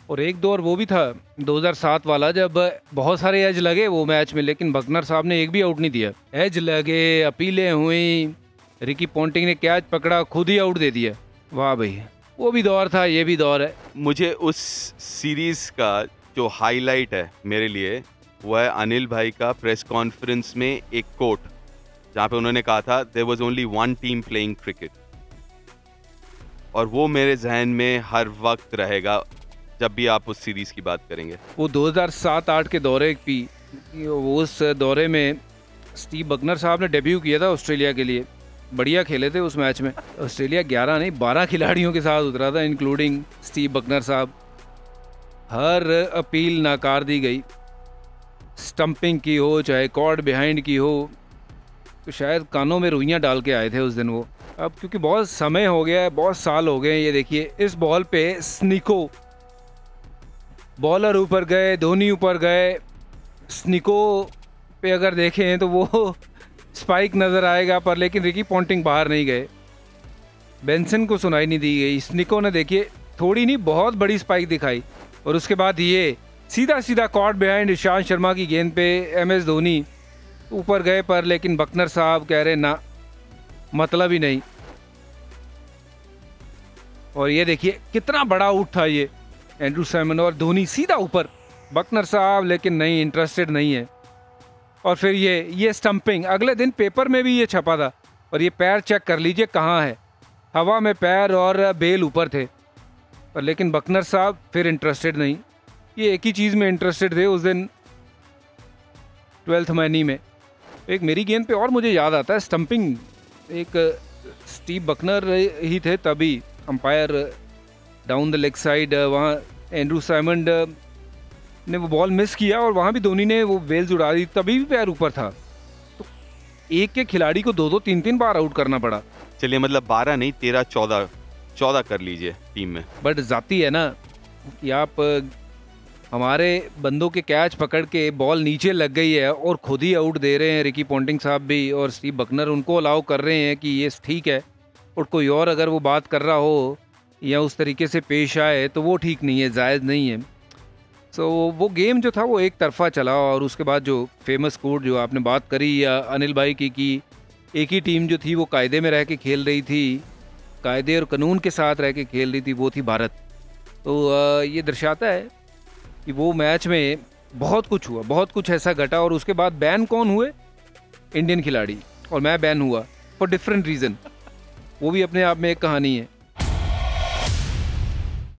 और एक दौर वो भी था 2007 वाला, जब बहुत सारे एज लगे वो मैच में, लेकिन बकनर साहब ने एक भी आउट नहीं दिया। एज लगे, अपीलें हुई, रिकी पॉन्टिंग ने कैच पकड़ा, खुद ही आउट दे दिया। वाह भाई, वो भी दौर था, ये भी दौर है। मुझे उस सीरीज का जो हाईलाइट है मेरे लिए, वो है अनिल भाई का प्रेस कॉन्फ्रेंस में एक कोट, जहाँ पे उन्होंने कहा था there was only one team playing cricket. और वो मेरे जहन में हर वक्त रहेगा जब भी आप उस सीरीज की बात करेंगे। वो 2007-8 के दौरे की, उस दौरे में स्टीव बकनर साहब ने डेब्यू किया था ऑस्ट्रेलिया के लिए। बढ़िया खेले थे उस मैच में। ऑस्ट्रेलिया 11 नहीं 12 खिलाड़ियों के साथ उतरा था, इंक्लूडिंग स्टीव बकनर साहब। हर अपील नाकार दी गई, स्टंपिंग की हो चाहे कॉर्ड बिहाइंड की हो। तो शायद कानों में रुइयाँ डाल के आए थे उस दिन वो। अब क्योंकि बहुत समय हो गया है, बहुत साल हो गए, ये देखिए इस बॉल पे स्निको, बॉलर ऊपर गए, धोनी ऊपर गए। स्निको पे अगर देखें तो वो स्पाइक नज़र आएगा पर, लेकिन रिकी पॉन्टिंग बाहर नहीं गए, बेंसन को सुनाई नहीं दी गई। स्निको ने देखिए थोड़ी नहीं बहुत बड़ी स्पाइक दिखाई। और उसके बाद ये सीधा सीधा कॉर्ड बिहाइंड ईशांत शर्मा की गेंद पे MS धोनी ऊपर गए पर, लेकिन बकनर साहब कह रहे ना, मतलब ही नहीं। और ये देखिए कितना बड़ा आउट था ये, एंड्रू सैमन और धोनी सीधा ऊपर, बकनर साहब लेकिन नहीं, इंटरेस्टेड नहीं है। और फिर ये स्टंपिंग अगले दिन पेपर में भी ये छपा था। और ये पैर चेक कर लीजिए कहाँ है, हवा में पैर और बेल ऊपर थे पर, लेकिन बकनर साहब फिर इंटरेस्टेड नहीं। ये एक ही चीज़ में इंटरेस्टेड थे उस दिन 12th मैनी में। एक मेरी गेंद पे और मुझे याद आता है स्टंपिंग, एक स्टीव बकनर ही थे तभी, umpire down the leg side, वहाँ एंड्रू साइमंड ने वो बॉल मिस किया और वहाँ भी धोनी ने वो वेल्स उड़ा दी, तभी भी पैर ऊपर था। तो एक के खिलाड़ी को 2-2 3-3 बार आउट करना पड़ा। चलिए मतलब 12 नहीं 13-14 कर लीजिए टीम में। बट जाती है ना कि आप हमारे बंदों के कैच पकड़ के बॉल नीचे लग गई है और खुद ही आउट दे रहे हैं रिकी पॉन्टिंग साहब भी और स्टीव बकनर, उनको अलाउ कर रहे हैं कि ये ठीक है। और कोई और अगर वो बात कर रहा हो या उस तरीके से पेश आए तो वो ठीक नहीं है, जायज़ नहीं है। सो वो गेम जो था वो एक तरफा चला। और उसके बाद जो फेमस कोट जो आपने बात करी या अनिल भाई की कि एक ही टीम जो थी वो कायदे में रह के खेल रही थी, कायदे और कानून के साथ रह के खेल रही थी, वो थी भारत। तो ये दर्शाता है कि वो मैच में बहुत कुछ हुआ, बहुत कुछ ऐसा घटा। और उसके बाद बैन कौन हुए? इंडियन खिलाड़ी। और मैं बैन हुआ फॉर डिफरेंट रीज़न, वो भी अपने आप में एक कहानी है।